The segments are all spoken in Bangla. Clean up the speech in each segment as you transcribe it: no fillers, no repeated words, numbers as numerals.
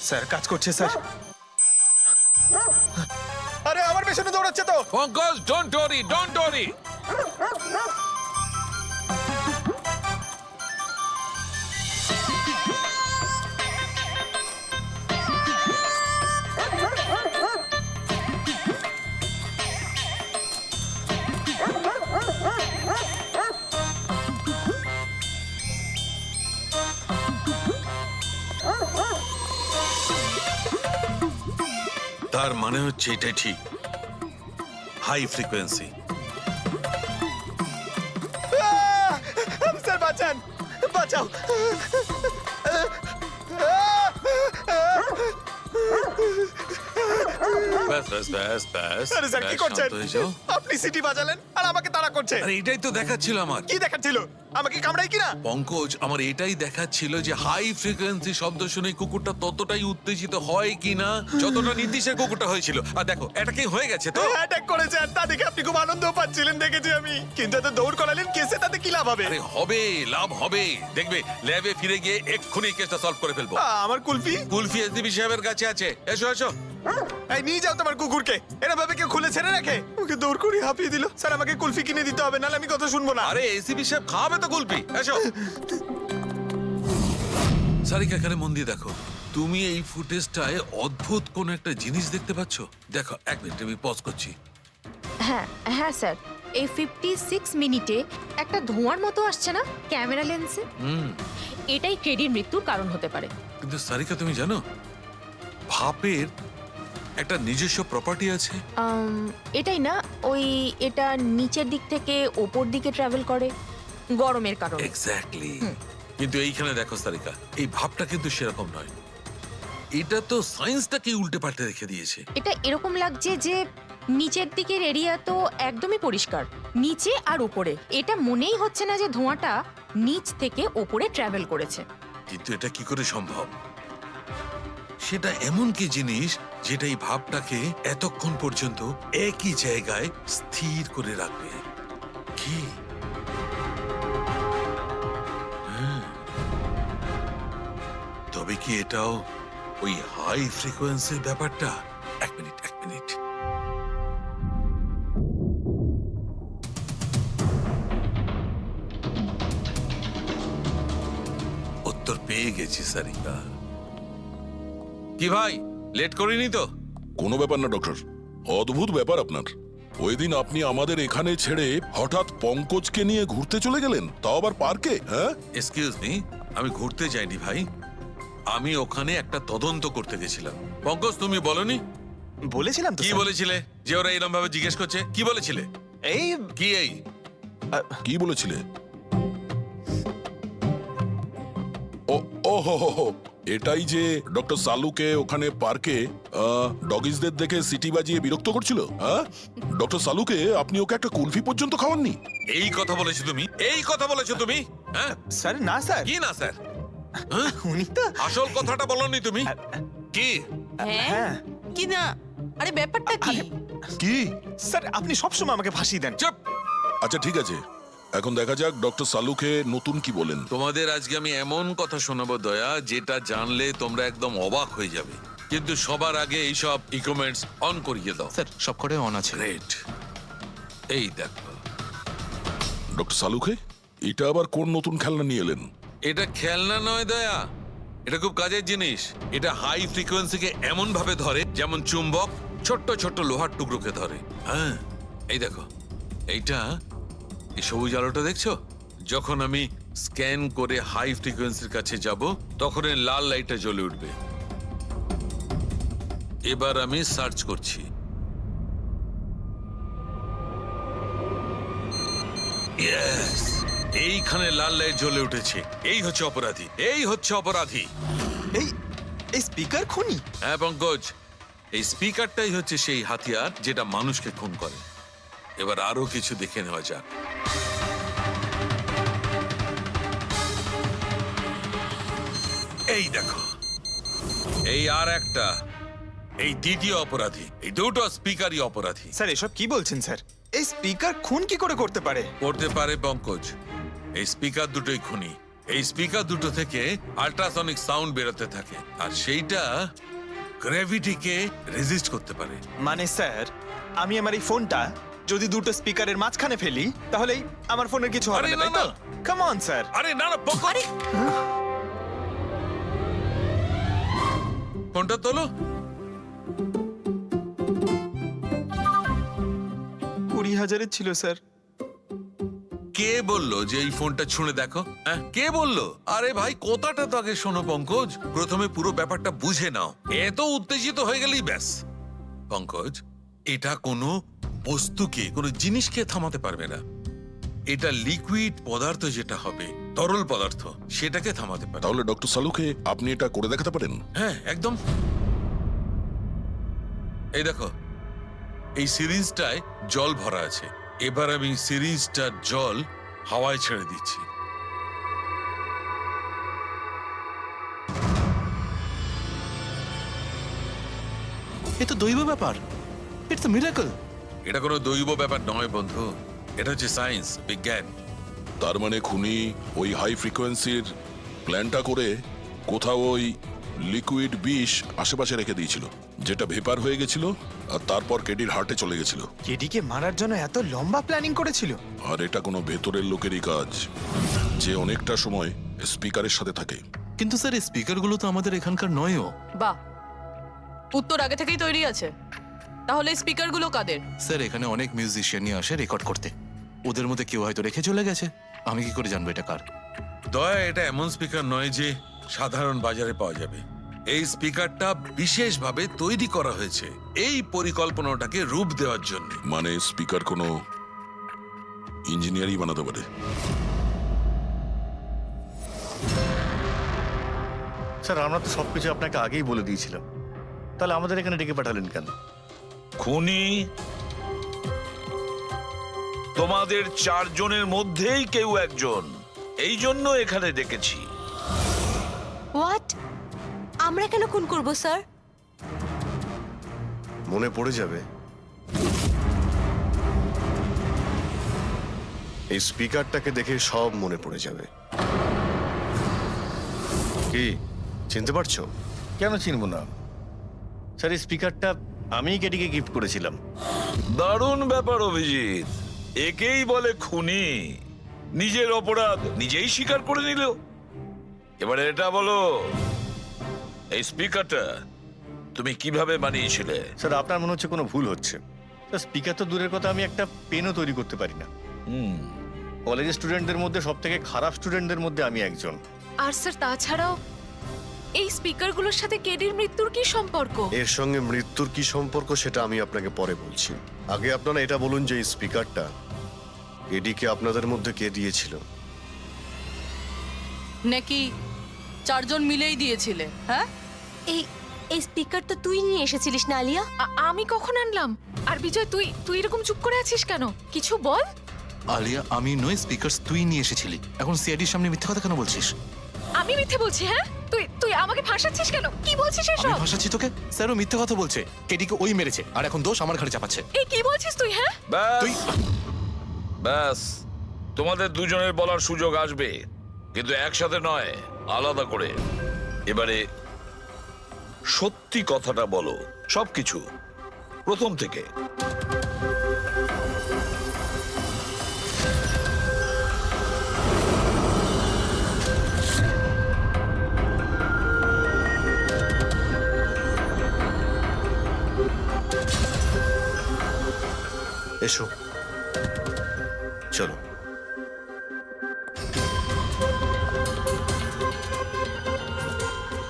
স্যার কাজ করছে স্যার। আরে আমার পেছনে দৌড়াচ্ছে তো। Pankaj, don't worry, don't worry. তার মানে হচ্ছে এটাই ঠিক, হাই ফ্রিকোয়েন্সি। স্যার বাঁচান, বাঁচাও। ব্যাস ব্যাস ব্যাস ব্যাস। আরে স্যার কি ব্যাস, করছেন? শান্ত হয়ে যাও। আপনি সিটি বাজালেন আর আমাকে তাড়া করছে। আরে এটাই তো দেখাচ্ছিল আমার। কি দেখাচ্ছিল? আমাকে কামড়াই কিনা? পঙ্কজ, আমার এটাই দেখাচ্ছিল যে হাই ফ্রিকোয়েন্সি শব্দ শুনে কুকুরটা ততটাই উত্তেজিত হয় কিনা যতটা নীতিশের কুকুরটা হয়েছিল। আর দেখো, এটা কি হয়ে গেছে তো। অ্যাটাক করেছে আর তা দেখে আপনি খুব আনন্দ পাচ্ছিলেন দেখেছি আমি। কিন্তু এত দৌড় করালেন কেসে, তাতে কি লাভ হবে? আরে হবে, লাভ হবে। দেখবে ল্যাবে ফিরে গিয়ে এক্ষুনি কেসটা সলভ করে ফেলবো। আমার কুলফি? কুলফি এসডিপি সাহেবের কাছে আছে। এসো এসো। এই নিয়ে যাও তোমার কুকুরকে। এরা ভাবে কেউ খুলে ছেড়ে রাখে? ওকে দৌড় করে হাঁপিয়ে দিল। স্যার আমাকে কুলফি কিনে দিতে হবে, নাহলে আমি কথা শুনবো না। আরে এসিপি সাহেব খাওয়াবে তো কুলফি। এসো। সারিকা, এখানে মন দিয়ে দেখো। তুমি এই ফুটেজটায় অদ্ভুত কোন একটা জিনিস দেখতে পাচ্ছ? দেখো, এক মিনিট আমি পজ করছি। হ্যাঁ হ্যাঁ স্যার, এই 56 মিনিটে একটা ধোঁয়ার মতো আসছে না ক্যামেরা লেন্সে? এটাই টেডির মৃত্যুর কারণ হতে পারে। কিন্তু সারিকা, তুমি জানো ভাপের একটা নিজস্ব প্রপার্টি আছে? এটাই না, ওই এটা নিচের দিক থেকে ওপর দিকে ট্রাভেল করে গরমের কারণে। এক্স্যাক্টলি। কিন্তু এইখানে দেখো সারিকা, এই ভাবটা কিন্তু সেরকম নয়। এটা তো সায়েন্সটাকে উল্টে পাল্টে রেখে দিয়েছে। এটা এরকম লাগছে যে নিচের দিকের এরিয়া তো একদমই পরিষ্কার, নিচে আর উপরে এটা মনেই হচ্ছে না যে ধোঁয়াটা নিচ থেকে ওপরে ট্রাভেল করেছে। কিন্তু এটা কি করে সম্ভব? সেটা এমন কি জিনিস যেটা এই ভাবটাকে এতক্ষণ পর্যন্ত একই জায়গায় স্থির করে রাখবে? কি? তবে কি এটাও ওই হাই ফ্রিকোয়েন্সির ব্যাপারটা? এক মিনিট, এক মিনিট। উত্তর পেয়ে গেছি সারিকা। কি ভাই, লেট করিনি তো? কোনো ব্যাপার না ডক্টর, অদ্ভুত ব্যাপার আপনার। ওই দিন আপনি আমাদের এখানে ছেড়ে হঠাৎ পঙ্কজকে নিয়ে ঘুরতে চলে গেলেন, তাও আবার পার্কে। হ্যাঁ, এক্সকিউজ মি, আমি ঘুরতে যাইনি ভাই, আমি ওখানে একটা তদন্ত করতে গেছিলাম। পঙ্কজ, তুমি বলনি? বলেছিলাম তো কি স্যার। বলেছিলে যে ওরা এরকম ভাবে জিজ্ঞেস করছে? কি বলেছিলে? এই কি এই? কি বলেছিলে? ও ও হো হো হো, এটাই যে ডক্টর সালুকে ওখানে পার্কে ডগিসদের দেখে সিটি বাজিয়ে বিরক্ত করছিল। হ্যাঁ, ডক্টর সালুকে আপনি ওকে একটা কুলফি পর্যন্ত খাওয়াননি? এই কথা বলেছো তুমি? এই কথা বলেছো তুমি? হ্যাঁ, স্যার না স্যার, কি না স্যার? উনি তো আসল কথাটা বলনি তুমি। কি? হ্যাঁ কি না? আরে ব্যাপারটা কি? কি? স্যার, আপনি সবসময় আমাকে ফাঁসি দেন। চুপ। আচ্ছা ঠিক আছে, এখন দেখা যাক ডক্টর সালুকে নতুন কি বলেন। তোমাদের আজকে আমি এমন কথা শোনাবো দয়া, যেটা জানলে তোমরা একদম অবাক হয়ে যাবে। কিন্তু সবার আগে এইসব ইকুইপমেন্টস অন করিয়ে দাও। স্যার সবকটাই অন আছে। গ্রেট। এই দেখো, ডক্টর সালুকে এটা আবার কোন নতুন খেলনা নিয়ে এলেন? এটা খেলনা নয় দয়া, এটা খুব কাজের জিনিস। এটা হাই ফ্রিকোয়েন্সিকে এমন ভাবে ধরে যেমন চুম্বক ছোট্ট ছোট্ট লোহার টুকরোকে ধরে। হ্যাঁ, এই দেখো, এইটা, এই সবুজ আলোটা দেখছো? যখন আমি স্ক্যান করে হাই ফ্রিকোয়েন্সির কাছে যাব, তখন এই লাল লাইটটা জ্বলে উঠবে। এবার আমি সার্চ করছি। ইয়েস, এইখানে লাল লাইট জ্বলে উঠেছে। এই হচ্ছে অপরাধী, এই হচ্ছে অপরাধী। এই এই স্পিকার খুনি? হ্যাঁ পঙ্কজ, এই স্পিকারটাই হচ্ছে সেই হাতিয়ার যেটা মানুষকে খুন করে। এবার আরো কিছু দেখে নেওয়া যাক। এই দেখো, এই আর একটা, এই দ্বিতীয় অপরাধী। এই দুটো স্পিকারই অপরাধী। স্যার এসব কি বলছেন স্যার? এই স্পিকার খুন কি করে করতে পারে? করতে পারে পঙ্কজ, এই স্পিকার দুটোই খুনি। এই স্পিকার দুটো থেকে আল্ট্রাসনিক সাউন্ড বেরোতে থাকে আর সেইটা গ্র্যাভিটিকে রেজিস্ট করতে পারে। মানে স্যার, আমি আমার এই ফোনটা যদি দুটো স্পিকারের মাঝখানে ফেলি তাহলেই আমার ফোনের কিছু হবে আরে না, না, তাই তো? না। Come on sir. আরে না না পকো ফোনটা তোলো। 20,000-এর ছিল স্যার। কে বললো যে এই ফোনটা ছুঁড়ে দেখো? হ্যাঁ, কে বললো? আরে ভাই কথাটা তো আগে শোনো পঙ্কজ, প্রথমে পুরো ব্যাপারটা বুঝে নাও। এত উত্তেজিত হয়ে গেলেই ব্যাস। পঙ্কজ, এটা কোনো বস্তুকে, কোনো জিনিসকে থামাতে পারবে না। এটা লিকুইড পদার্থ, যেটা হবে তরল পদার্থ, সেটাকে থামাতে পারে। তাহলে ডক্টর সালুকে আপনি এটা করে দেখাতে পারেন? হ্যাঁ একদম। এই দেখো, এই সিরিঞ্জটায় জল ভরা আছে। এবার আমি সিরিঞ্জটার জল হাওয়ায় ছেড়ে দিচ্ছি। এ তো দৈব ব্যাপার। It's a miracle. এটা কোনো দৈব ব্যাপার নয় বন্ধু, এটা হচ্ছে সায়েন্স, বিজ্ঞান। তার মানে খুনি ওই হাই ফ্রিকোয়েন্সির প্ল্যানটা করে কোথাও ওই লিকুইড বিষ আশেপাশে রেখে দিয়েছিল, যেটা ভেপার হয়ে গেছিল আর তারপর কেডির হার্টে চলে গেছিল। কেডিকে মারার জন্য এত লম্বা প্ল্যানিং করেছিল? আর এটা কোনো ভেতরের লোকেরই কাজ, যে অনেকটা সময় স্পিকারের সাথে থাকে। কিন্তু স্যার এই স্পিকারগুলো তো আমাদের এখানকার নয়ও। বাহ, উত্তর আগে থেকেই তৈরি আছে। তাহলে স্পিকারগুলো কাদের? স্যার এখানে অনেক মিউজিশিয়ানই আসে রেকর্ড করতে, ওদের মধ্যে কেউ হয়তো রেখে চলে গেছে। আমি কি করে জানবো এটা কার? দয়া, এটা এমন স্পিকার নয় যে সাধারণ বাজারে পাওয়া যাবে। এই স্পিকারটা বিশেষভাবে তৈরি করা হয়েছে এই পরিকল্পনাটাকে রূপ দেওয়ার জন্য। মানে স্পিকার কোনো ইঞ্জিনিয়ারই বানাতে পারে। স্যার আমরা তো সবকিছু আপনাকে আগেই বলে দিয়েছিলাম, তাহলে আমাদের এখানে ডেকে পাঠালেন কেন? খুনি তোমাদের চারজনের মধ্যেই কেউ একজন, এই জন্য এখানে ডেকেছি। হোয়াট? আমরা কেন খুন করব স্যার? মনে পড়ে যাবে এই স্পিকারটাকে দেখে, সব মনে পড়ে যাবে। কি চিনতে পারছো? কেন চিনবো না স্যার, এই স্পিকারটা আমিই কেডিকে গিফট করেছিলাম। দারুণ ব্যাপার অভিজিৎ, একেই বলে খুনি। নিজের অপরাধ নিজেই স্বীকার করে নিল। এবারে এটা বলো, এই স্পিকারটা তুমি কিভাবে বানিয়েছিলে? স্যার আপনার মনে হচ্ছে কোনো ভুল হচ্ছে। স্যার স্পিকার তো দূরের কথা, আমি একটা পেনও তৈরি করতে পারি না। কলেজের স্টুডেন্টদের মধ্যে সব থেকে খারাপ স্টুডেন্টদের মধ্যে আমি একজন। আর স্যার তাছাড়াও এই স্পিকারগুলোর সাথে কেডির মৃত্যুর কি সম্পর্ক? এর সঙ্গে মৃত্যুর কি সম্পর্ক সেটা আমি আপনাকে পরে বলছি। আগে আপনারা এটা বলুন যে এই স্পিকারটা এডিকে আপনাদের মধ্যে কে দিয়েছিল? নাকি চারজন মিলেই দিয়েছিলে? হ্যাঁ, এই এই স্পিকার তো তুই নিয়ে এসেছিলিস না আলিয়া? আমি কখন আনলাম? আর বিজয়, তুই তুই এরকম চুপ করে আছিস কেন? কিছু বল। আলিয়া, আমি নই, স্পিকার তুই নিয়ে এসেছিলি। এখন সিআইডির সামনে মিথ্যা কথা কেন বলছিস? আমি মিথ্যে বলছি? হ্যাঁ, তুই তুই আমাকে ফাঁসাচ্ছিস কেন? কি বলছিস আমি এসব? ভাসাচ্ছি তোকে? স্যারও মিথ্যা কথা বলছে। কেডিকে ওই মেরেছে আর এখন দোষ আমার ঘাড়ে চাপাচ্ছে। এই কি বলছিস তুই? হ্যাঁ, ব্যাস তুই ব্যাস, তোমাদের দুজনের বলার সুযোগ আসবে, কিন্তু একসাথে নয়, আলাদা করে। এবারে সত্যি কথাটা বলো, সবকিছু প্রথম থেকে। এসো চলো।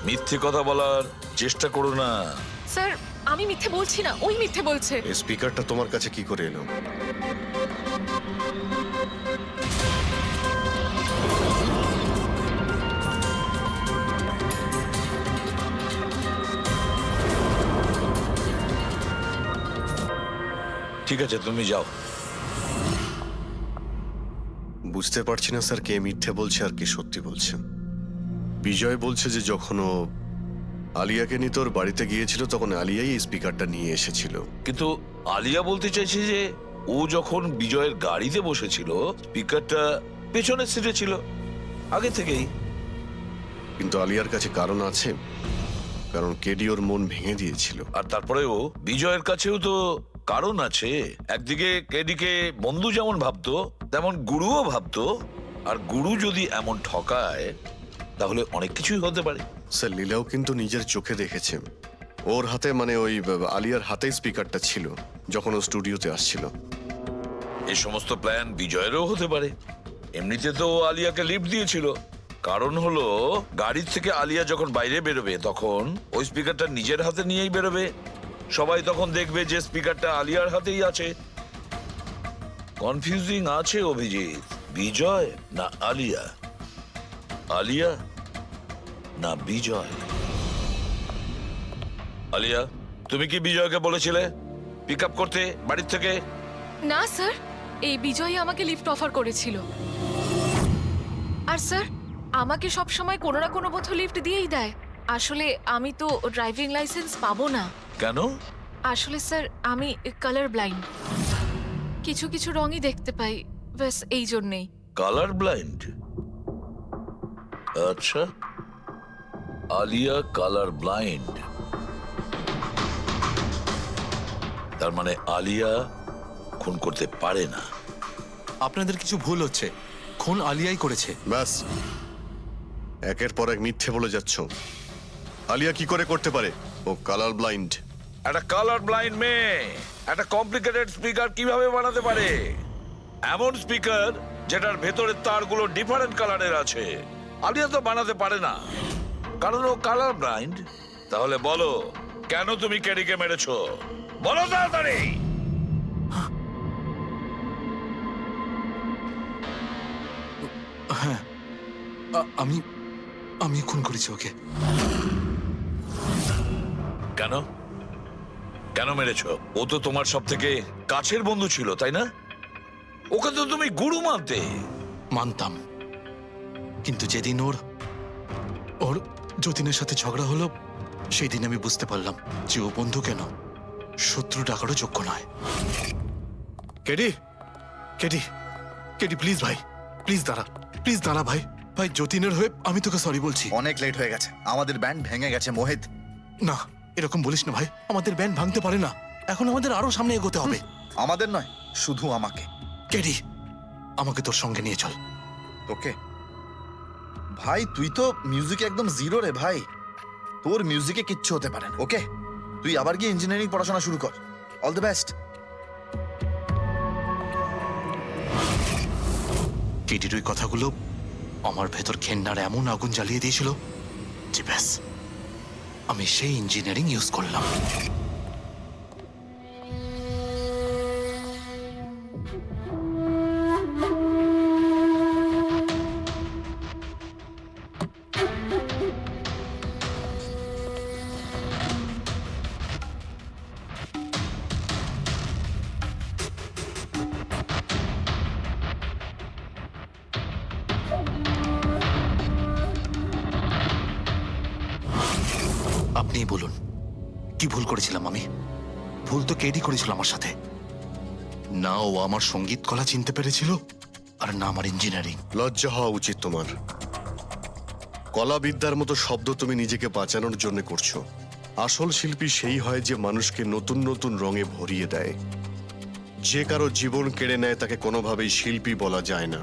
মিথ্যে কথা বলার চেষ্টা করো না। স্যার আমি মিথ্যে বলছি না, ওই মিথ্যে বলছে। এই স্পিকারটা তোমার কাছে কি করে এলো? ঠিক আছে, তুমি যাও। বুঝতে পারছি না স্যার, কে মিথ্যে বলছে আর কে সত্যি বলছে। বিজয় বলছে যে যখন ও আলিয়াকে নিয়ে তোর বাড়িতে গিয়েছিল তখন আলিয়াই এই স্পিকারটা নিয়ে এসেছিল। কিন্তু আলিয়া বলতে চাইছে যে ও যখন বিজয়ের গাড়িতে বসেছিল স্পিকারটা পেছনের সিটে ছিল। আগে থেকেই। কিন্তু আলিয়ার কাছে কারণ আছে, কারণ কেডি ওর মন ভেঙে দিয়েছিল। আর তারপরেও বিজয়ের কাছেও তো কারণ আছে। একদিকে কেডিকে বন্ধু যেমন ভাবতো, তেমন গুরুও ভাবতো। আর গুরু যদি এমন ঠকায়, তাহলে অনেক কিছুই হতে পারে। স্যার, লীলাও কিন্তু নিজের চোখে দেখেছে। ওর হাতে, মানে ওই আলিয়ার হাতে স্পিকারটা ছিল যখন ও স্টুডিওতে আসছিল। এই সমস্ত প্ল্যান বিজয়েরও হতে পারে। এমনিতে তো ও আলিয়াকে লিফট দিয়েছিল, কারণ হলো গাড়ির থেকে আলিয়া যখন বাইরে বেরোবে তখন ওই স্পিকারটা নিজের হাতে নিয়েই বেরোবে। সবাই তখন দেখবে যে স্পিকারটা আলিয়ার হাতেই আছে। কনফিউজিং আছে অভিজিৎ। বিজয় না আলিয়া, আলিয়া না বিজয়। আলিয়া, তুমি কি বিজয়কে বলেছিলে পিক আপ করতে বাড়ির থেকে? না স্যার, এই বিজয়ই আমাকে লিফট অফার করেছিল। আর স্যার, আমাকে সব সময় কোনো না কোনো পথে লিফট দিয়েই দেয়। আসলে আমি তো ড্রাইভিং লাইসেন্স পাবো না। কেন? আসলে স্যার, আমি কালার ব্লাইন্ড, কিছু কিছু রঙই দেখতে পাই, ব্যাস এই জন্যেই। Colour blind? আচ্ছা, আলিয়া কালার ব্লাইন্ড। তার মানে আলিয়া খুন করতে পারে না। আপনাদের কিছু ভুল হচ্ছে, খুন আলিয়াই করেছে। ব্যাস, একের পর এক মিথ্যে বলে যাচ্ছ। আলিয়া কি করে করতে পারে? ও কালার ব্লাইন্ড। একটা কালার ব্লাইন্ড মেয়ে একটা কমপ্লিকেটেড স্পিকার কিভাবে বানাতে পারে? এমন স্পিকার যেটার ভেতরের তারগুলো ডিফারেন্ট কালারের আছে। আলিয়া তো বানাতে পারে না, কারণ ও কালার ব্লাইন্ড। তাহলে বলো, কেন তুমি কেডিকে মেরেছো? বলো তাড়াতাড়ি। আমি আমি খুন করেছি ওকে। কেন? কেন মেরেছো? ও তো তোমার সব থেকে কাছের বন্ধু ছিল, তাই না? ওকে তো তুমি গুরু মানতে। মানতাম, কিন্তু যেদিন ওর ওর যতীনের সাথে ঝগড়া হলো, সেই দিন আমি বুঝতে পারলাম যে ও বন্ধু কেন, শত্রু ডাকারও যোগ্য নয়। কেডি, কেডি, কেডি প্লিজ ভাই, প্লিজ দাঁড়া, প্লিজ দাঁড়া ভাই। ভাই, যতীনের হয়ে আমি তোকে সরি বলছি। অনেক লেট হয়ে গেছে, আমাদের ব্যান্ড ভেঙে গেছে মোহিত। না, এরকম বলিস না ভাই, আমাদের ব্যান্ড ভাঙতে পারে না। এখন আমাদের আরো সামনে এগোতে হবে। আমাদের নয়, শুধু আমাকে। কেডি, আমাকে তোর সঙ্গে নিয়ে চল। তোকে? ভাই, তুই তো মিউজিকে একদম জিরো রে ভাই। তোর মিউজিকে কিচ্ছু হতে পারে না, ওকে? তুই আবার গিয়ে ইঞ্জিনিয়ারিং পড়াশোনা শুরু কর। All the best. কেডির ওই কথাগুলো আমার ভেতর ঘেন্নার এমন আগুন জ্বালিয়ে দিয়েছিল যে ব্যাস, আমি সেই ইঞ্জিনিয়ারিং ইউজ করলাম। আপনিই বলুন, কি ভুল করেছিলাম আমি? ভুল তো কেডি করেছিল আমার সাথে। না ও আমার সঙ্গীত কলা চিনতে পেরেছিল, আর না আমার ইঞ্জিনিয়ারিং। লজ্জা হওয়া উচিত তোমার। কলাবিদ্যার মতো শব্দ তুমি নিজেকে বাঁচানোর জন্য করছো। আসল শিল্পী সেই হয় যে মানুষকে নতুন নতুন রঙে ভরিয়ে দেয়। যে কারো জীবন কেড়ে নেয় তাকে কোনোভাবেই শিল্পী বলা যায় না।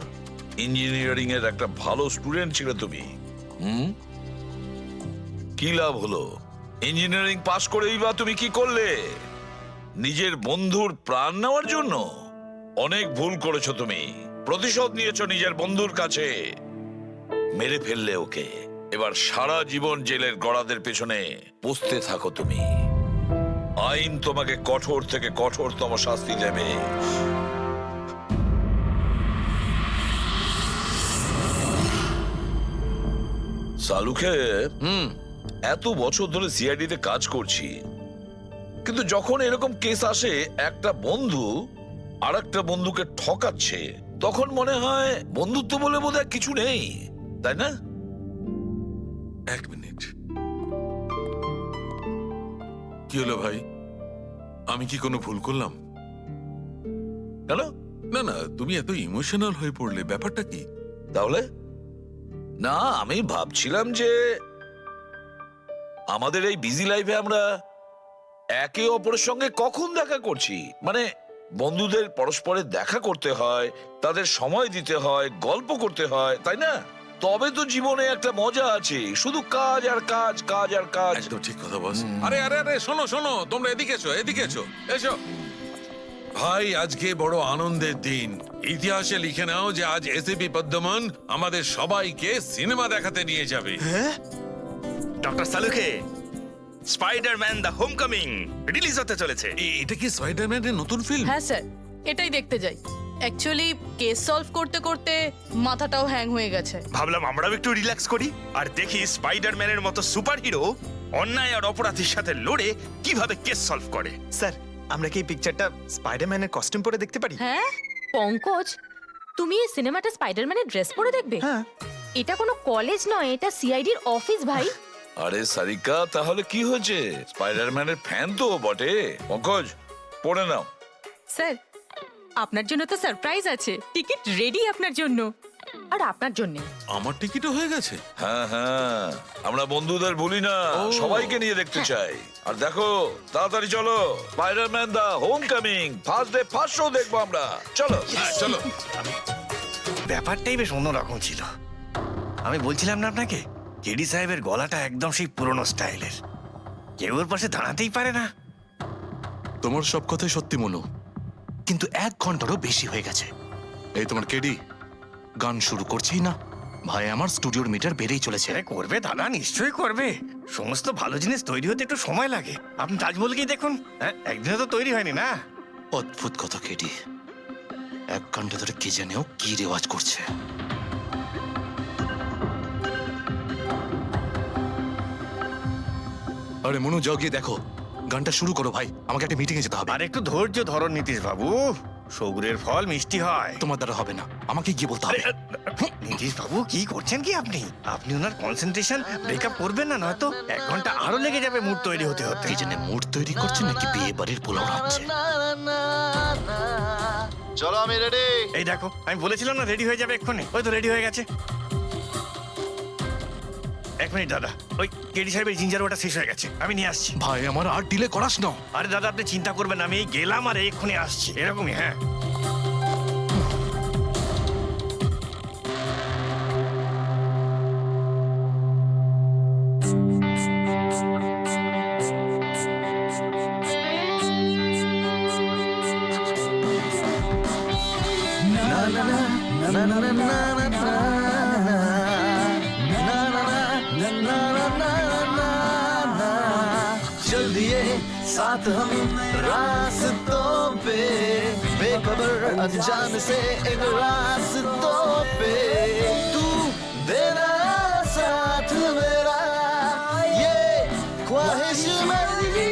ইঞ্জিনিয়ারিং এর একটা ভালো স্টুডেন্ট ছিল তুমি। কি লাভ হলো? ইঞ্জিনিয়ারিং পাশ করেই বা তুমি কি করলে? নিজের বন্ধুর প্রাণ নেওয়ার জন্য? অনেক ভুল করেছো তুমি। প্রতিশোধ নিয়েছো নিজের বন্ধুর কাছে। মেরে ফেললে ওকে। এবার সারা জীবন জেলের গড়াদের পেছনে পুষতে থাকো তুমি। আইন তোমাকে কঠোর থেকে কঠোরতম শাস্তি দেবে। সালুকে এত বছর ধরে সিআইডি তে কাজ করছি, কিন্তু যখন এরকম কেস আসে একটা বন্ধু আর একটা বন্ধুকে ঠকাচ্ছে, তখন মনে হয় বন্ধুত্ব বলে বোধহয় কিছু নেই, তাই না? এক মিনিট, কি হলো ভাই? আমি কি কোনো ভুল করলাম? কেন? না না, তুমি এত ইমোশনাল হয়ে পড়লে, ব্যাপারটা কি? তাহলে না, আমি ভাবছিলাম যে আমাদের এই বিজি লাইফে আমরা একে অপরের সঙ্গে কখন দেখা করছি। মানে বন্ধুদের পরস্পরের দেখা করতে হয়, তাদের সময় দিতে হয়, গল্প করতে হয়, তাই না? তবে তো জীবনে একটা মজা আছে। শুধু কাজ আর কাজ, কাজ আর কাজ। একদম ঠিক কথা বস। আরে আরে আরে শোনো শোনো, তোমরা এদিকে এসো, এদিকে এসো, এসো। ভাই, আজকে বড় আনন্দের দিন। ইতিহাসে লিখে নাও যে আজ এসিপি পদ্মমন আমাদের সবাইকে সিনেমা দেখাতে নিয়ে যাবে। ডক্টর সালুকে স্পাইডারম্যান দ্য হোমকামিং রিলিজ হতে চলেছে। এটা কি স্পাইডারম্যানের নতুন ফিল্ম? হ্যাঁ স্যার, এটাই দেখতে যাই। অ্যাকচুয়ালি কেস সলভ করতে করতে মাথাটাও হ্যাং হয়ে গেছে। ভাবলাম আমরাও একটু রিল্যাক্স করি আর দেখি স্পাইডারম্যানের মতো সুপারহিরো অন্যায় আর অপরাধীর সাথে লড়ে কিভাবে কেস সলভ করে। স্যার, আমরা কি এই পিকচারটা স্পাইডারম্যানের কস্টিউম পরে দেখতে পারি? হ্যাঁ পঙ্কজ, তুমি এই সিনেমাটা স্পাইডারম্যানের ড্রেস পরে দেখবে? হ্যাঁ। এটা কোনো কলেজ নয়, এটা সিআইডির অফিস ভাই। আরে সারিকা, তাহলে কি হয়েছে? স্পাইডারম্যানের ফ্যান তো বটে। পঙ্কজ, পড়ে নাও। স্যার, আপনার জন্য তো সারপ্রাইজ আছে। টিকিট রেডি আপনার জন্য আর আপনার জন্য। আমার টিকিটও হয়ে গেছে। হ্যাঁ হ্যাঁ, আমরা বন্ধুদের ভুলি না, সবাইকে নিয়ে দেখতে চাই। আর দেখো, তাড়াতাড়ি চলো, Spiderman the homecoming first day first show দেখবো আমরা। চলো চলো। ব্যাপারটাই বেশ অন্যরকম ছিল। আমি বলছিলাম না আপনাকে, কেডি সাহেবের গলাটা একদম সেই পুরনো স্টাইলের। কেউ ওর পাশে দাঁড়াতেই পারে না। তোমার সব কথাই সত্যি মনু, কিন্তু 1 ঘন্টারও বেশি হয়ে গেছে। এই তোমার কেডি গান শুরু করছেই না। ভাই, আমার স্টুডিওর মিটার বেড়েই চলেছে। করবে দাদা, নিশ্চয়ই করবে। সমস্ত ভালো জিনিস তৈরি হতে একটু সময় লাগে। আপনি তাজমহলকেই দেখুন, হ্যাঁ, একদিনে তো তৈরি হয়নি না। অদ্ভুত কথা কেডি, 1 ঘন্টা ধরে কে জানেও কি রেওয়াজ করছে। আরে মনু, যাও গিয়ে দেখো, গানটা শুরু করো ভাই, আমাকে একটা মিটিং এ যেতে হবে। আর একটু ধৈর্য ধরো নীতিশ বাবু, সৌগুরের ফল মিষ্টি হয়। তোমার দ্বারা হবে না, আমাকে গিয়ে বলতে হবে। নীতিশ বাবু, কি করছেন কি আপনি? আপনি ওনার কনসেন্ট্রেশন ব্রেকআপ করবেন না, নয়তো 1 ঘন্টা আরো লেগে যাবে মুড তৈরি হতে হতে। কি জানে মুড তৈরি করছে নাকি বিয়ে বাড়ির পোলাও রাখছে। চলো, আমি রেডি। এই দেখো, আমি বলেছিলাম না রেডি হয়ে যাবে এক্ষুনি। ওই তো রেডি হয়ে গেছে। 1 মিনিট দাদা, ওই কেডি সাহেবের জিঞ্জার ওটা শেষ হয়ে গেছে, আমি নিয়ে আসছি। ভাই, আমার আর ডিলে করাস না। আরে দাদা, আপনি চিন্তা করবেন না, আমি এই গেলাম আর এক্ষুনি আসছি, এরকমই। হ্যাঁ, चल दिए साथ हम रास्तों पे, बेखबर अनजान से एक रास्तों पे, तू देना साथ मेरा, ये ख्वाहिश मेरी।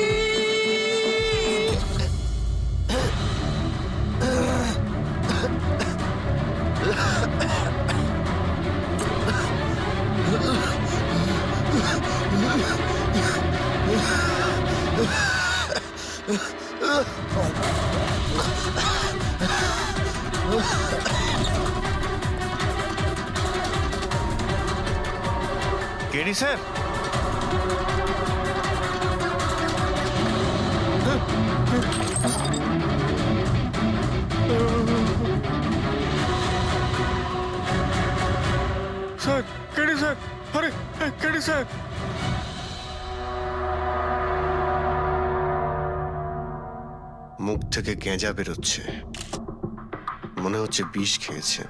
KD sir, sir, KD sir, আরে কেডি স্যার। মুখ থেকে গেঁজা বেরোচ্ছে, মনে হচ্ছে বিষ খেয়েছে।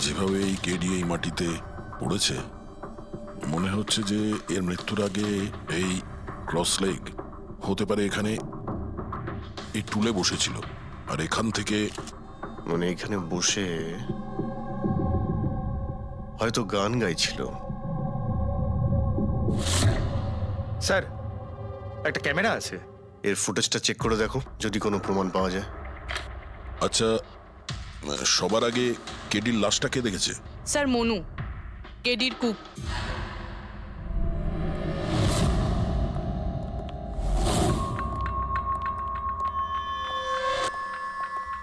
যেভাবে এই কেডি এই মাটিতে পড়েছে, মনে হচ্ছে যে এর মৃত্যুর আগে এই ক্রস লেগ হতে পারে এখানে এই টুলে বসেছিল, আর এখান থেকে মানে এখানে বসে হয়তো গান গাইছিল। স্যার, একটা ক্যামেরা আছে, এর ফুটেজটা চেক করে দেখো, যদি কোনো প্রমাণ পাওয়া যায়। আচ্ছা, সবার আগে কেডির লাশটা কে দেখেছে? স্যার, মনু, কেডির কুক।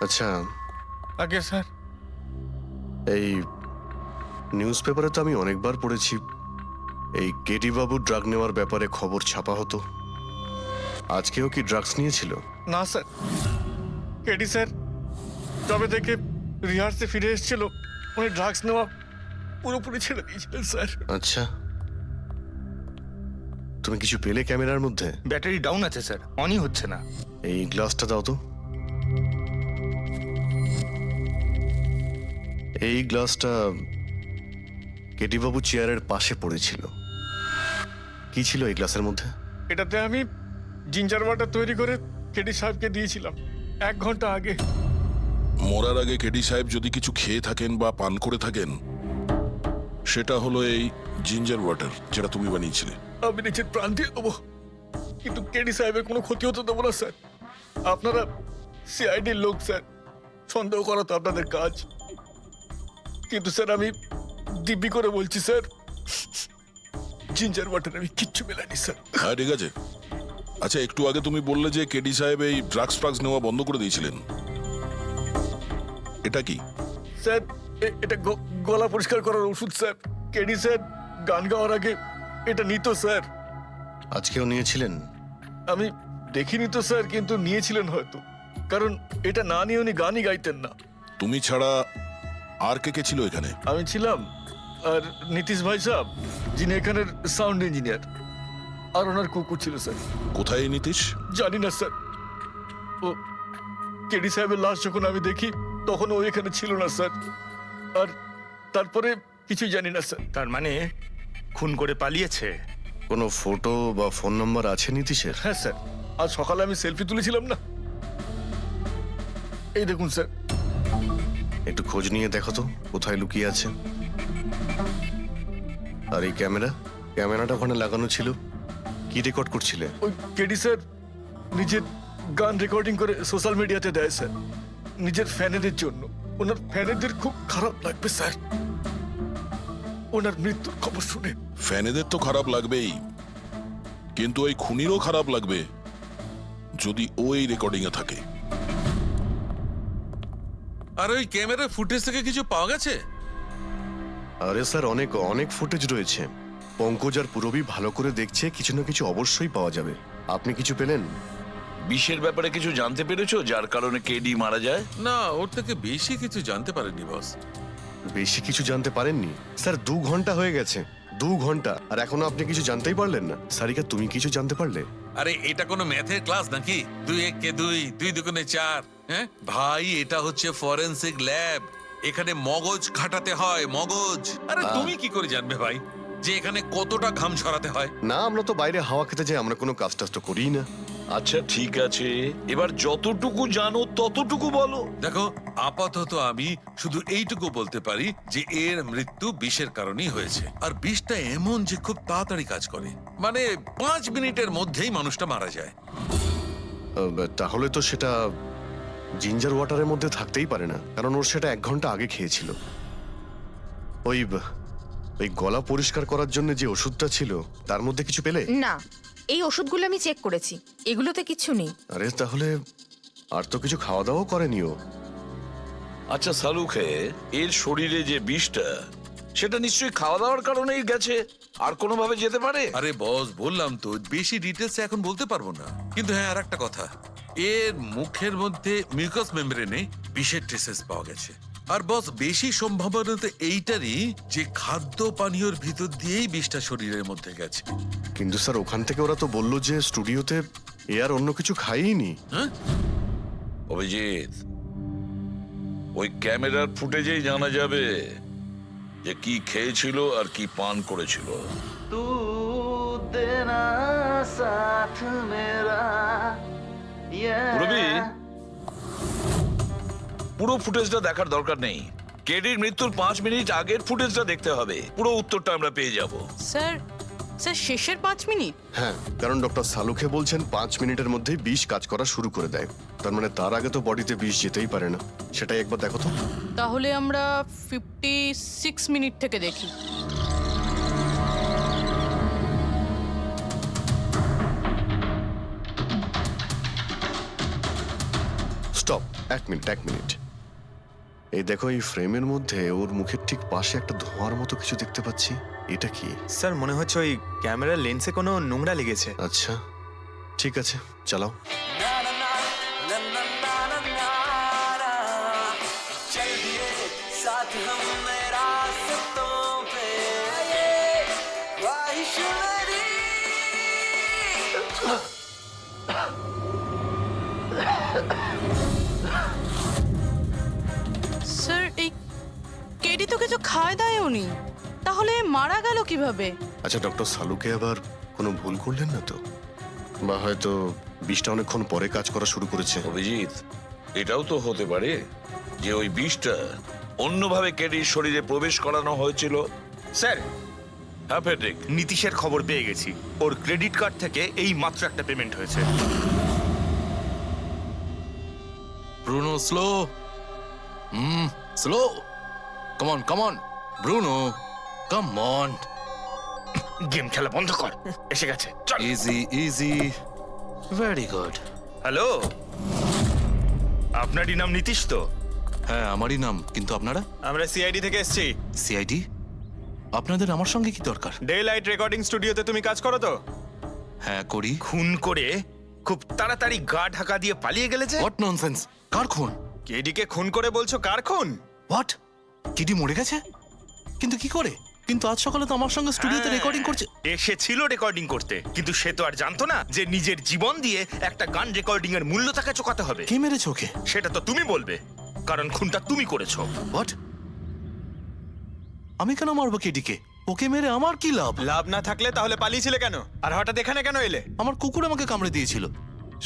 আচ্ছা, আগে স্যার, এই নিউজ পেপারে তো আমি অনেকবার পড়েছি এই কেডি বাবু ড্রাগ নেওয়ার ব্যাপারে খবর ছাপা হতো। আজকেও কি ড্রাগস নিয়েছিল? না স্যার, কেডি স্যার তবে থেকে রিহার্সে ফিরে এসেছিল উনি ড্রাগস নেওয়া পুরোপুরি ছেড়ে দিয়েছিলেন স্যার। আচ্ছা, তুমি কিছু পেলে ক্যামেরার মধ্যে? ব্যাটারি ডাউন আছে স্যার, অনই হচ্ছে না। এই গ্লাসটা দাও তো। এই গ্লাসটা কেডি বাবু চেয়ারের পাশে পড়েছিল। কি ছিল এই গ্লাসের মধ্যে? এটাতে আমি জিঞ্জার ওয়াটার তৈরি করে কেডি সাহেবকে দিয়েছিলাম 1 ঘন্টা আগে। মরার আগে কেডি সাহেব যদি কিছু খেয়ে থাকেন বা পান করে থাকেন, সেটা হলো এই জিঞ্জার ওয়াটার, যেটা তুমি বানিয়েছিলে। আমি নিজের প্রাণ দিয়ে দেবো, কিন্তু কেডি সাহেবের কোনো ক্ষতি হতে দেবো না স্যার। আপনারা সিআইডির লোক স্যার, সন্দেহ করা তো আপনাদের কাজ। কিন্তু স্যার আমি দিব্যি করে বলছি স্যার, জিঞ্জার ওয়াটার আমি কিচ্ছু মেলাইনি স্যার। হ্যাঁ, ঠিক আছে। আচ্ছা, একটু আগে তুমি বললে যে কেডি সাহেব এই ড্রাগস নেওয়া বন্ধ করে দিয়েছিলেন, এটা কি? স্যার এটা গলা পরিষ্কার করার ওষুধ স্যার। কেডি স্যার গান গাওয়ার আগে এটা নিত স্যার। আজকেও নিয়েছিলেন? আমি দেখিনি তো স্যার, কিন্তু নিয়েছিলেন হয়তো, কারণ এটা না নিয়ে উনি গানই গাইতেন না। তুমি ছাড়া আর কে কে ছিল এখানে? আমি ছিলাম, আর নীতিশ ভাই সাহেব যিনি এখানের সাউন্ড ইঞ্জিনিয়ার, আর ওনার কুকুর ছিল স্যার। কোথায় এই নীতিশ? জানি না স্যার। ও কেডি সাহেবের লাশ যখন আমি দেখি তখন ও এখানে ছিল না স্যার, আর তারপরে কিছুই জানি না স্যার। তার মানে খুন করে পালিয়েছে? কোনো ফটো বা ফোন নাম্বার আছে নীতিশের? হ্যাঁ স্যার, আজ সকালে আমি সেলফি তুলেছিলাম না, এই দেখুন স্যার। একটু খোঁজ নিয়ে দেখো তো কোথায় লুকিয়ে আছে। আর এই ক্যামেরাটা ওখানে লাগানো ছিল, কি রেকর্ড করছিলে? ওই কেডি স্যার নিজের গান রেকর্ডিং করে সোশ্যাল মিডিয়াতে দেয় স্যার, নিজের ফ্যানেদের জন্য। ওনার ফ্যানেদের খুব খারাপ লাগবে স্যার ওনার মৃত্যুর খবর শুনে। ফ্যানেদের তো খারাপ লাগবেই, কিন্তু ওই খুনিরও খারাপ লাগবে যদি ও এই রেকর্ডিং এ থাকে। আর ওই ক্যামেরার ফুটেজ থেকে কিছু পাওয়া গেছে? আরে স্যার, অনেক অনেক ফুটেজ রয়েছে। পঙ্কজ আর পুরবী ভালো করে দেখছে, কিছু না কিছু অবশ্যই পাওয়া যাবে। আপনি কিছু পেলেন? বিষের ব্যাপারে কিছু জানতে পেরেছো যার কারণে কেডি মারা যায়? না, ওর থেকে বেশি কিছু জানতে পারেনি বস। বেশি কিছু জানতে পারেননি স্যার? 2 ঘন্টা হয়ে গেছে, 2 ঘন্টা, আর এখনো আপনি কিছু জানতেই পারলেন না। সারিকা, তুমি কিছু জানতে পারলে? আরে এটা কোনো ম্যাথের ক্লাস নাকি? 2 × 1 = 2, 2 × 2 = 4। হ্যাঁ ভাই, এটা হচ্ছে ফরেনসিক ল্যাব, এখানে মগজ খাটাতে হয়, মগজ। আরে তুমি কি করে জানবে ভাই যে এখানে কতটা ঘাম ছড়াতে হয়? না, আমরা তো বাইরে হাওয়া খেতে যাই, আমরা কোনো কাজ টাজ তো করিই না। আচ্ছা ঠিক আছে, এবার যতটুকু জানো ততটুকু বলো। দেখো, আপাতত আমি শুধু এইটুকু বলতে পারি যে এর মৃত্যু বিষের কারণেই হয়েছে। আর বিষটা এমন যে খুব তাড়াতাড়ি কাজ করে, মানে 5 মিনিটের মধ্যেই মানুষটা মারা যায়। তাহলে তো সেটা জিঞ্জার ওয়াটারের মধ্যে থাকতেই পারে না, কারণ ওর সেটা 1 ঘন্টা আগে খেয়েছিল। ওই গলা পরিষ্কার করার জন্য যে ওষুধটা ছিল তার মধ্যে কিছু পেলে? না, এই ওষুধগুলো আমি চেক করেছি, এগুলোতে কিছু নেই। আরে তাহলে আর তো কিছু খাওয়া দাওয়াও করেনি ও। আচ্ছা সালুখে, এর শরীরে যে বিষটা, সেটা নিশ্চয়ই খাওয়া দাওয়ার কারণেই গেছে, আর কোনোভাবে যেতে পারে? আরে বস, বললাম তো বেশি ডিটেলস এখন বলতে পারবো না। কিন্তু হ্যাঁ, আর একটা কথা, এর মুখের মধ্যে মিউকাস মেমব্রেনে বিষের ট্রেসেস পাওয়া গেছে। আর বস, বেশি সম্ভাবনা তো এইটারই যে খাদ্য পানীয়র ভিতর দিয়েই বিষটা শরীরের মধ্যে গেছে। কিন্তু স্যার, ওখান থেকে ওরা তো বললো যে স্টুডিওতে এ আর অন্য কিছু খাইনি। হ্যাঁ, অভিজিৎ, ওই ক্যামেরার ফুটেজেই জানা যাবে যে কি খেয়েছিল আর কি পান করেছিল। পুরবী, পুরো ফুটেজটা দেখার দরকার নেই, কেডির মৃত্যুর 5 মিনিট আগের ফুটেজটা দেখতে হবে। পুরো উত্তরটা আমরা পেয়ে যাব। স্যার, শেষের 5 মিনিট? হ্যাঁ, কারণ ডক্টর সালুখে বলছেন 5 মিনিটের মধ্যেই বিষ কাজ করা শুরু করে দেয়। তার মানে তার আগে তো বডিতে বিষ যেতেই পারে না। সেটাই একবার দেখো তো। তাহলে আমরা 56 মিনিট থেকে দেখি। Stop, 1 minute. এই দেখো, এই ফ্রেমের মধ্যে ওর মুখের ঠিক পাশে একটা ধোঁয়ার মতো কিছু দেখতে পাচ্ছি। এটা কি? স্যার মনে হচ্ছে ওই ক্যামেরার লেন্সে কোনো নোংরা লেগেছে। আচ্ছা, ঠিক আছে, চালাও। স্যার এই কেডি তো কিছু খায় দায় উনি, তাহলে মারা গেল কিভাবে? আচ্ছা, ডক্টর সালুকে আবার কোনো ভুল করলেন না তো? বা হয়তো বিষটা অনেকক্ষণ পরে কাজ করা শুরু করেছে। অভিজিৎ, এটাও তো হতে পারে যে ওই বিষটা অন্যভাবে কেডির শরীরে প্রবেশ করানো হয়েছিল। স্যার, হ্যাঁ ফেডরিক, নীতিশের খবর পেয়ে গেছি। ওর ক্রেডিট কার্ড থেকে এই মাত্র একটা পেমেন্ট হয়েছে। Bruno slow, slow, come on Bruno, come on. Game খেলা বন্ধ কর, এসে গেছে, চল। Easy easy, very good. Hello, আপনারই নাম নীতিশ তো? হ্যাঁ আমারই নাম, কিন্তু আপনারা? আমরা সিআইডি থেকে এসেছি। সিআইডি? আপনাদের আমার সঙ্গে কি দরকার? ডে লাইট রেকর্ডিং স্টুডিওতে তুমি কাজ করো তো? হ্যাঁ করি। খুন করে খুব তাড়াতাড়ি গা ঢাকা দিয়ে পালিয়ে গেলে যে? হোয়াট ননসেন্স, কার খুন? কেডিকে খুন করে বলছো কার খুন? হোয়াট, কিডি মরে গেছে? কিন্তু কি করে? কিন্তু আজ সকালে তো আমার সঙ্গে স্টুডিওতে রেকর্ডিং করছে। এসেছিল রেকর্ডিং করতে, কিন্তু সে তো আর জানতো না যে নিজের জীবন দিয়ে একটা গান রেকর্ডিং এর মূল্য তাকে চোকাতে হবে। কে মেরেছে ওকে? সেটা তো তুমি বলবে, কারণ খুনটা তুমি করেছো। হোয়াট? আমি কেন মারবো কেডিকে? ওকে মেরে আমার কি লাভ? লাভ না থাকলে তাহলে পালিয়েছিলে কেন? আর হঠাৎ এখানে কেন এলে? আমার কুকুর আমাকে কামড়ে দিয়েছিল,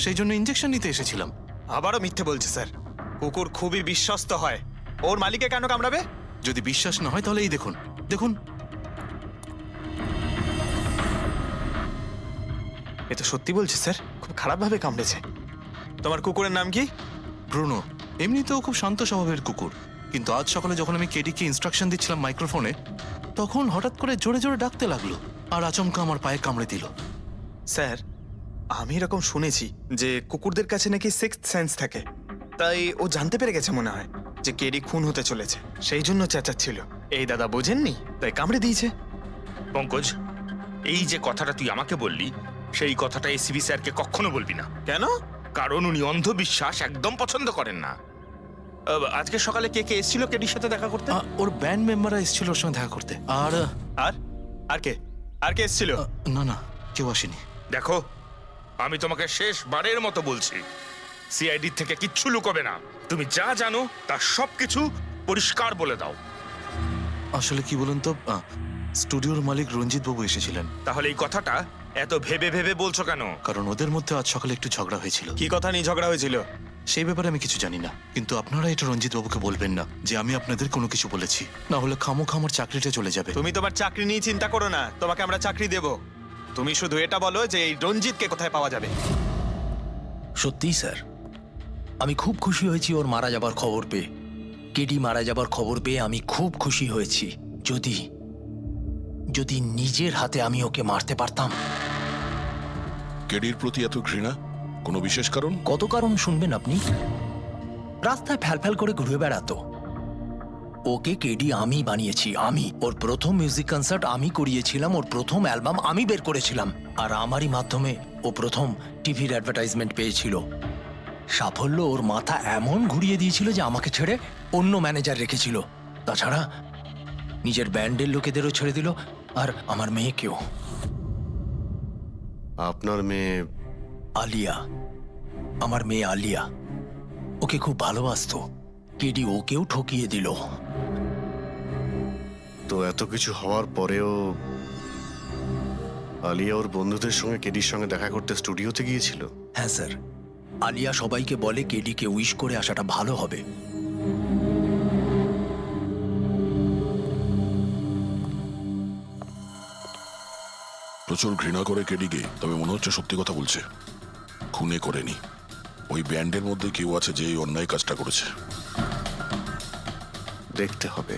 সেই জন্য ইনজেকশন নিতে এসেছিলাম। আবারও মিথ্যে বলছে স্যার। কুকুর খুবই বিশ্বস্ত হয়, ওর মালিককে কেন কামড়াবে? যদি বিশ্বাস না হয় তাহলে এই দেখুন, দেখুন। এ তো সত্যি বলছে স্যার, খুব খারাপভাবে কামড়েছে। তোমার কুকুরের নাম কি? ব্রুনো। এমনিতেও খুব শান্ত স্বভাবের কুকুর, কিন্তু আজ সকালে যখন আমি কেডিকে ইনস্ট্রাকশন দিচ্ছিলাম মাইক্রোফোনে, তখন হঠাৎ করে জোরে জোরে ডাকতে লাগলো আর আচমকা আমার পায়ে কামড়ে দিল। স্যার, আমি এরকম শুনেছি যে কুকুরদের কাছে নাকি সিক্সথ সেন্স থাকে, তাই ও জানতে পেরে গেছে মনে হয় যে কেডি খুন হতে চলেছে, সেই জন্য চেঁচাচ্ছিল। এই দাদা বোঝেননি, তাই কামড়ে দিয়েছে। পঙ্কজ, এই যে কথাটা তুই আমাকে বললি, সেই কথাটা এসিবি স্যারকে কখনো বলবি না। কেন? কারণ উনি অন্ধবিশ্বাস একদম পছন্দ করেন না। আজকে সকালে কে কে এসেছিল কেডির সাথে দেখা করতে? ওর ব্যান্ড মেম্বাররা এসেছিল ওর সঙ্গে দেখা করতে। আর আর আর কে আর কে এসেছিল? না না, কেউ আসেনি। দেখো, আমি তোমাকে শেষবারের মতো বলছি, সিআইডি থেকে কিচ্ছু লুকোবে না। তুমি যা জানো তার সবকিছু পরিষ্কার বলে দাও। আসলে কি বলুন তো, স্টুডিওর মালিক রঞ্জিত বাবু এসেছিলেন। তাহলে এই কথাটা এত ভেবে ভেবে বলছো কেন? কারণ ওদের মধ্যে আজ সকালে একটু ঝগড়া হয়েছিল। কি কথা নিয়ে ঝগড়া হয়েছিল? সেই ব্যাপারে আমি কিছু জানি না, কিন্তু আপনারা এটা রঞ্জিত বাবুকে বলবেন না যে আমি আপনাদের কোনো কিছু বলেছি, না হলে খামোখা আমার চাকরিটা চলে যাবে। তুমি তোমার চাকরি নিয়ে চিন্তা করো না, তোমাকে আমরা চাকরি দেব। তুমি শুধু এটা বলো যে এই রঞ্জিতকে কোথায় পাওয়া যাবে। সত্যিই স্যার, আমি খুব খুশি হয়েছি ওর মারা যাবার খবর পেয়ে। কেডি মারা যাবার খবর পেয়ে আমি খুব খুশি হয়েছি। যদি যদি নিজের হাতে আমি ওকে মারতে পারতাম। কেডির প্রতি এত ঘৃণা, কোনো বিশেষ কারণ? কত কারণ শুনবেন আপনি? রাস্তায় ফ্যালফ্যাল করে ঘুরে বেড়াতো। ওকে কেডি আমি বানিয়েছি, আমি। ওর প্রথম মিউজিক কনসার্ট আমি করিয়েছিলাম, ওর প্রথম অ্যালবাম আমি বের করেছিলাম, আর আমারই মাধ্যমে ও প্রথম টিভির অ্যাডভার্টাইজমেন্ট পেয়েছিল। সাফল্য ওর মাথা এমন ঘুরিয়ে দিয়েছিল যে আমাকে ছেড়ে অন্য ম্যানেজার রেখেছিল। তাছাড়া নিজের ব্যান্ডের লোকেদেরও ছেড়ে দিল, আর আমার মেয়েকেও। আপনার মেয়ে? আলিয়া, আমার মেয়ে আলিয়া। ওকে খুব ভালোবাসতো, কেডি ওকেও ঠকিয়ে দিল। তো এত কিছু হওয়ার পরেও আলিয়া ওর বন্ধুদের সঙ্গে কেডির সঙ্গে দেখা করতে স্টুডিওতে গিয়েছিল? হ্যাঁ স্যার, আলিয়া সবাইকে বলে কেডিকে উইশ করে আসাটা ভালো হবে। প্রচুর ঘৃণা করে কেডিকে, তবে মনে হচ্ছে সত্যি কথা বলছে। খুনে করেনি, ওই ব্যান্ডের মধ্যে কেউ আছে যে এই অন্যায় কাজটা করেছে। দেখতে হবে।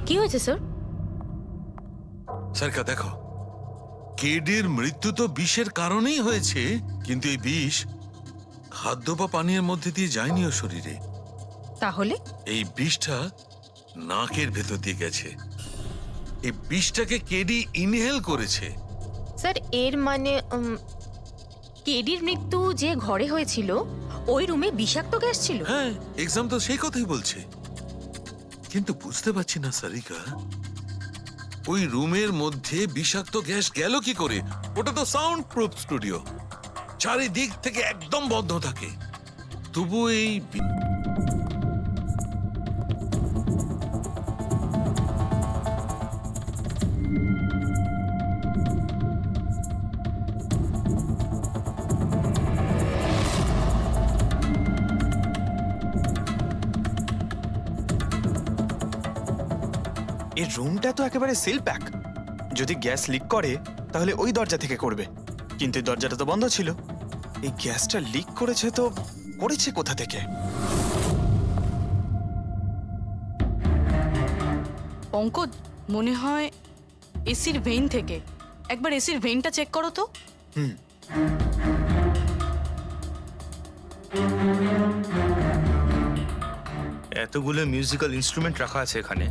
কি হয়েছে স্যার? সারিকা দেখো, কেডির মৃত্যু তো বিষের কারণেই হয়েছে, কিন্তু এই বিষ খাদ্য বা পানীয়ের মধ্যে দিয়ে যায়নি ওর শরীরে। তাহলে এই বিষটা নাকের ভেতর দিয়ে গেছে। এই বিষটাকে কেডি ইনহেল করেছে। স্যার এর মানে কেডির মৃত্যু যে ঘরে হয়েছিল ওই রুমে বিষাক্ত গ্যাস ছিল? হ্যাঁ, এক্সাম তো সেই কথাই বলছে। কিন্তু বুঝতে পারছি না সারিকা, ওই রুমের মধ্যে বিষাক্ত গ্যাস গেল কি করে? ওটা তো সাউন্ড প্রুফ স্টুডিও, চারিদিক থেকে একদম বন্ধ থাকে। তবু এই এই রুমটা তো একেবারে সিল প্যাক। যদি গ্যাস লিক করে তাহলে ওই দরজা থেকে করবে, কিন্তু এই দরজাটা তো বন্ধ ছিল। এই গ্যাসটা লিক করেছে তো করেছে কোথা থেকে? পঙ্কজ, মনে হয় এসির ভেইন থেকে। একবার এসির ভেইনটা চেক করো তো। এতগুলো মিউজিক্যাল ইনস্ট্রুমেন্ট রাখা আছে এখানে,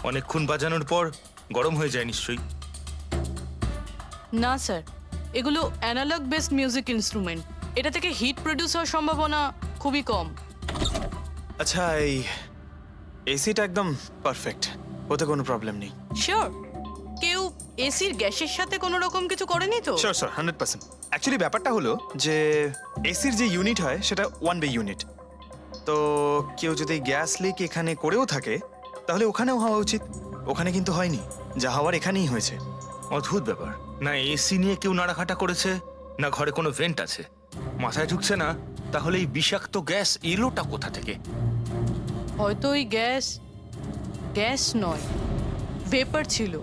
অনেকক্ষণ বাজানোর পর গরম হয়ে যায় নিশ্চয়ই। না স্যার, এগুলো অ্যানালগ বেসড মিউজিক ইনস্ট্রুমেন্ট। এটা থেকে হিট প্রডিউস হওয়ার সম্ভাবনা খুবই কম। আচ্ছা, এই এসিটা একদম পারফেক্ট, ওতে কোনো প্রবলেম নেই? শিওর? কেউ এসির গ্যাসের সাথে কোনো রকম কিছু করেনি তো? Sure sir, 100%। অ্যাকচুয়ালি ব্যাপারটা হলো যে এসির যে ইউনিট হয় সেটা 1 বে ইউনিট। তো কেউ যদি গ্যাস লিক এখানে করেও থাকে তাহলে ওখানেও হওয়া উচিত। ওখানে কিন্তু হয়নি, যা হওয়ার এখানেই হয়েছে। অদ্ভুত ব্যাপার, না এসি নিয়ে কেউ নাড়াঘাটা করেছে, না ঘরে কোনো ভেন্ট আছে। মাথায় ঢুকছে না তাহলে এই বিষাক্ত গ্যাস এলোটা কোথা থেকে? হয়তো ওই গ্যাস নয়, ভেপার ছিল।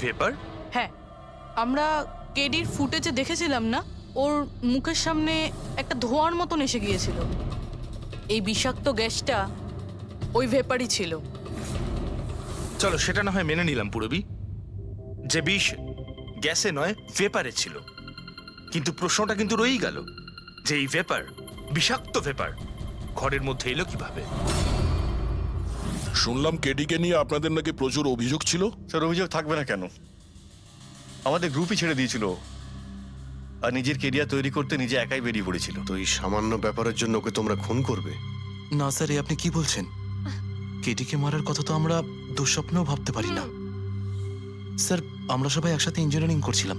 ভেপার? হ্যাঁ, আমরা কেডির ফুটেজে দেখেছিলাম না, ওর মুখের সামনে একটা ধোঁয়ার মতন এসে গিয়েছিল। এই বিষাক্ত গ্যাসটা ওই ভেপারই ছিল। চলো সেটা না হয় মেনে নিলাম পুরবি, যে বিষ গ্যাসে নয় ভেপারে ছিল। কিন্তু প্রশ্নটা কিন্তু রয়েই গেল যে এই ভেপার, বিষাক্ত ভেপার ঘরের মধ্যে এলো কিভাবে? শুনলাম কেডিকে নিয়ে আপনাদের নাকি প্রচুর অভিযোগ ছিল। স্যার, অভিযোগ থাকবে না কেন? আমাদের গ্রুপই ছেড়ে দিয়েছিল, আর নিজের কেরিয়ার তৈরি করতে নিজে একাই বেরিয়ে পড়েছিল। তো এই সামান্য ব্যাপারের জন্য ওকে তোমরা খুন করবে? না স্যার, এ আপনি কি বলছেন? কেডিকে মারার কথা তো আমরা দুঃস্বপ্নেও ভাবতে পারি না। স্যার, আমরা সবাই একসাথে ইঞ্জিনিয়ারিং করছিলাম।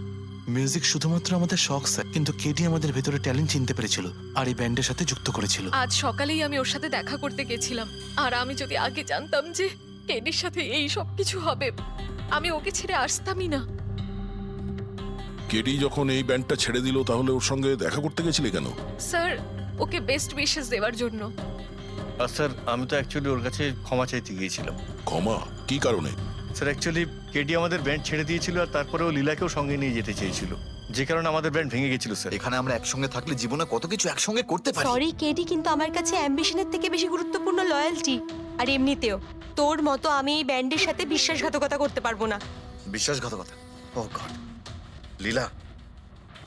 মিউজিক শুধুমাত্র আমাদের শখ স্যার, কিন্তু কেডি আমাদের ভেতরে ট্যালেন্ট চিনতে পেরেছিল আর এই ব্যান্ডের সাথে যুক্ত করেছিল। আজ সকালেই আমি ওর সাথে দেখা করতে গেছিলাম, আর আমি যদি আগে জানতাম যে কেডির সাথে এই সব কিছু হবে, আমি ওকে ছেড়ে আসতামই না। কেডি যখন এই ব্যান্ডটা ছেড়ে দিল তাহলে ওর সঙ্গে দেখা করতে গেছিলে কেন? স্যার, ওকে বেস্ট উইশেস দেওয়ার জন্য। আর স্যার, আমি তো অ্যাকচুয়ালি ওর কাছে ক্ষমা চাইতে গিয়েছিলাম। ক্ষমা? কি কারণে? স্যার, অ্যাকচুয়ালি কেডি আমাদের ব্যান্ড ছেড়ে দিয়েছিল, আর তারপরেও লীলাকেও সঙ্গে নিয়ে যেতে চেয়েছিল, যে কারণে আমাদের ব্যান্ড ভেঙে গেছিল স্যার। এখানে আমরা একসঙ্গে থাকলে জীবনে কত কিছু একসঙ্গে করতে পারি। সরি কেডি, কিন্তু আমার কাছে অ্যাম্বিশনের থেকে বেশি গুরুত্বপূর্ণ লয়্যালটি। আর এমনিতেও তোর মতো আমি এই ব্যান্ডের সাথে বিশ্বাসঘাতকতা করতে পারবো না। বিশ্বাসঘাতকতা? ও গড, লীলা,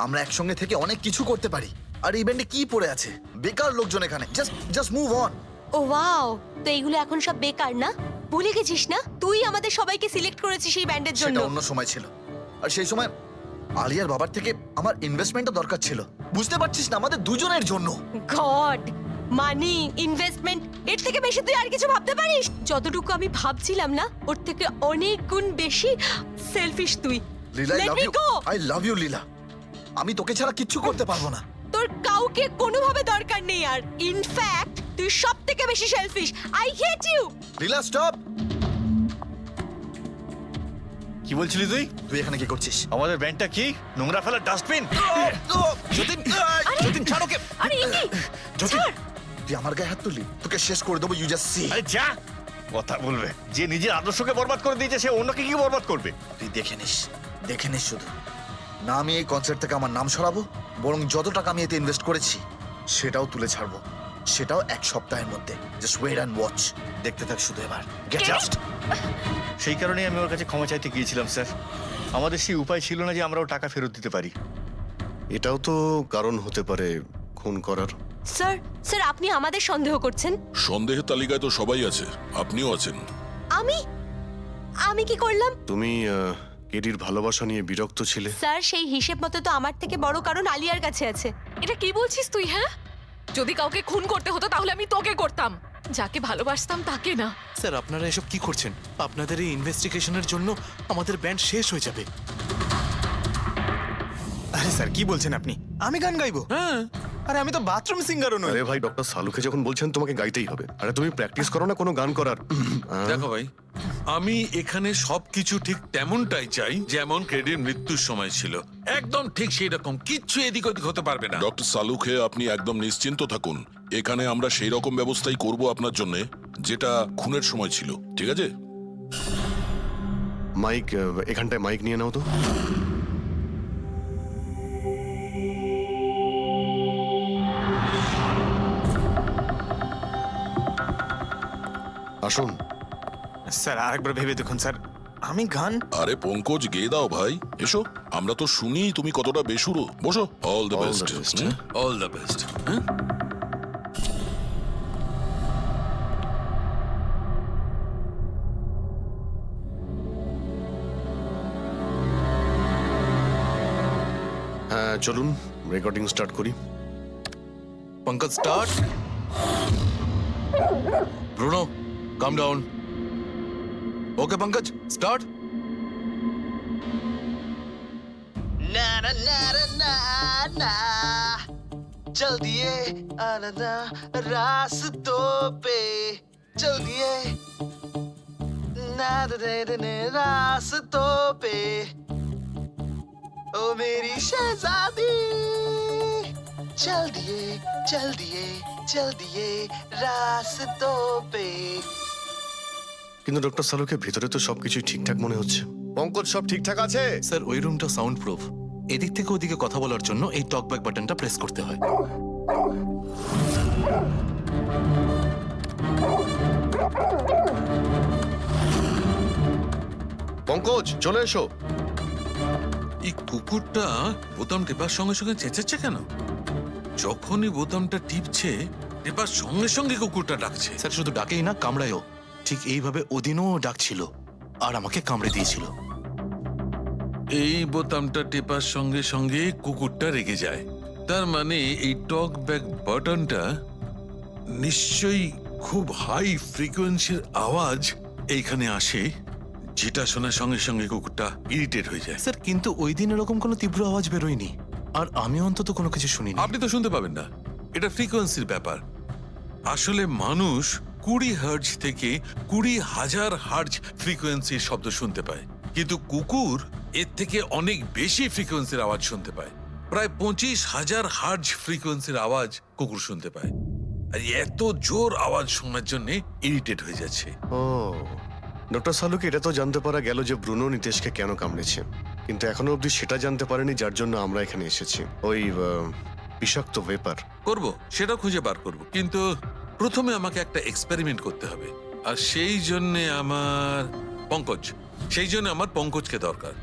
আমরা একসঙ্গে থেকে অনেক কিছু করতে পারি। আর এই ব্যান্ডে কি পড়ে আছে? বেকার লোকজন এখানে। Just move on. Oh wow, তো এইগুলো এখন সব বেকার না? ভুলে গেছিস না তুই আমাদের সবাইকে সিলেক্ট করেছিস এই ব্যান্ডের জন্য? সেটা অন্য সময় ছিল, আর সেই সময় আলিয়ার বাবার থেকে আমার ইনভেস্টমেন্টও দরকার ছিল। বুঝতে পারছিস না, আমাদের দুজনের জন্য। গড, মানি, ইনভেস্টমেন্ট, এর থেকে বেশি তুই আর কিছু ভাবতে পারিস? যতটুকু আমি ভাবছিলাম না, ওর থেকে অনেক গুণ বেশি সেলফিশ তুই। Leela, Let me go! I love you Leela. আমি তোকে ছাড়া কিচ্ছু করতে পারবো না। তোর কাউকে কোনোভাবে দরকার নেই, আর ইনফ্যাক্ট তুই সব থেকে বেশি selfish. I hate you. Leela, stop. কি বলছিলি তুই? তুই এখানে কি করছিস? আমাদের ব্যান্ডটা কি নোংরা ফেলার ডাস্টবিন? যতীন, যতীন ছাড়ো কে। আরে ইনি যতীন, তুই আমার গায়ে হাত তুললি, তোকে শেষ করে দেবো। You just see. আরে যা, কথা বলবে? যে নিজের আদর্শকে বরবাদ করে দিয়েছে, সে অন্যকে কি বরবাদ করবে? তুই দেখে নিস শুধু। না আমি এই কনসার্ট থেকে আমার নাম সরাবো, বরং যত টাকা আমি এতে ইনভেস্ট করেছি সেটাও তুলে ছাড়বো। সেটাও 1 সপ্তাহের মধ্যে। জাস্ট ওয়েট অ্যান্ড ওয়াচ, দেখতে থাক শুধু এবার। জাস্ট সেই কারণেই আমি ওর কাছে ক্ষমা চাইতে গিয়েছিলাম স্যার। আমাদের সেই উপায় ছিল না যে আমরা ওর টাকা ফেরত দিতে পারি। এটাও তো কারণ হতে পারে খুন করার। স্যার স্যার আপনি আমাদের সন্দেহ করছেন? সন্দেহের তালিকায় তো সবাই আছে, আপনিও আছেন। আমি আমি কি করলাম? তুমি কেডির ভালোবাসা নিয়ে বিরক্ত ছিলে। স্যার সেই হিসেব মতো তো আমার থেকে বড় কারণ আলিয়ার কাছে আছে। এটা কি বলছিস তুই? হ্যাঁ, যদি কাউকে খুন করতে হতো তাহলে আমি তোকে করতাম, যাকে ভালোবাসতাম তাকে না। স্যার আপনারা এসব কি করছেন? আপনাদের এই ইনভেস্টিগেশনের জন্য আমাদের ব্যান্ড শেষ হয়ে যাবে। আরে স্যার কি বলছেন আপনি? আমি গান গাইবো? হ্যাঁ, আরে আমি তো বাথরুম সিঙ্গারও নই। আরে ভাই, ডক্টর সালুকে যখন বলছেন তোমাকে গাইতেই হবে, আরে তুমি প্র্যাকটিস করো না কোনো গান করার? দেখো ভাই, আমি এখানে সবকিছু ঠিক তেমনটাই চাই যেমন ক্রেডির মৃত্যুর সময় ছিল, একদম ঠিক সেই রকম, কিচ্ছু এদিক ওদিক হতে পারবে না। ডক্টর সালুকে আপনি একদম নিশ্চিন্ত থাকুন, এখানে আমরা সেই রকম ব্যবস্থাই করব আপনার জন্য যেটা খুনের সময় ছিল, ঠিক আছে? মাইক, এখানটায় মাইক নিয়ে নাও তো। আসুন স্যার আরেকবার ভেবে দেখুন স্যার, আমি গান। আরে পঙ্কজ, গেয়ে দাও ভাই, এসো, আমরা তো শুনি তুমি কতটা বেসুরো। বসো। All the All the best. best. All the best. হ্যাঁ চলুন রেকর্ডিং স্টার্ট করি। Pankaj start. Bruno come down. Okay Pankaj start. ना ना ना ना ना चल दिए आना रास्तों पे चल दिए ना दे रास्तों पे ओ मेरी शहजादी चल दिए चल दिए चल दिए रास्तों पे। কিন্তু ডক্টর সালুকে ভিতরে তো সবকিছু ঠিকঠাক মনে হচ্ছে। পঙ্কজ, সব ঠিকঠাক আছে? স্যার ওই রুমটা সাউন্ড প্রুফ, এদিক থেকে ওদিকে কথা বলার জন্য এই টকব্যাক বাটনটা প্রেস করতে হয়। পঙ্কজ চলে এসো। এই কুকুরটা বোতাম টেপার সঙ্গে সঙ্গে চেঁচাচ্ছে কেন? যখনই বোতামটা টিপছে টেপার সঙ্গে সঙ্গে কুকুরটা ডাকছে। স্যার শুধু ডাকেই না, কামড়ায়ও। ঠিক এইভাবে ওদিনও ডাকছিল আর আমাকে কামড়ে দিয়েছিল। এই বোতামটা টেপার সঙ্গে সঙ্গে কুকুরটা রেগে যায়, তার মানে এই টক ব্যাক বাটনটা নিশ্চয়ই খুব হাই ফ্রিকোয়েন্সির আওয়াজ এইখানে আসে, যেটা শোনার সঙ্গে সঙ্গে কুকুরটা ইরিটেট হয়ে যায়। স্যার কিন্তু ওই দিন এরকম কোনো তীব্র আওয়াজ বেরোয়নি, আর আমি অন্তত কোনো কিছু শুনিনি। আপনি তো শুনতে পাবেন না, এটা ফ্রিকোয়েন্সির ব্যাপার। আসলে মানুষ 20 হার্জ থেকে 20,000 হার্জ ফ্রিকোয়েন্সির শব্দ শুনতে পায়, কিন্তু কুকুর এর থেকে অনেক বেশি ফ্রিকোয়েন্সির আওয়াজ শুনতে পায়। প্রায় 25,000 হার্জ ফ্রিকোয়েন্সির আওয়াজ কুকুর শুনতে পায়, আর এত জোর আওয়াজ শোনার জন্য ইরিটেট হয়ে যাচ্ছে। ও, ডক্টর সালুকে এটা তো জানতে পারা গেল যে ব্রুনো নিতেশকে কেন কামড়েছে, কিন্তু এখনো অবধি সেটা জানতে পারেনি যার জন্য আমরা এখানে এসেছি। ওই বিষাক্ত ভেপার করব, সেটা খুঁজে বার করব, কিন্তু প্রথমে আমাকে একটা এক্সপেরিমেন্ট করতে হবে, আর সেই জন্য আমার পঙ্কজকে দরকার।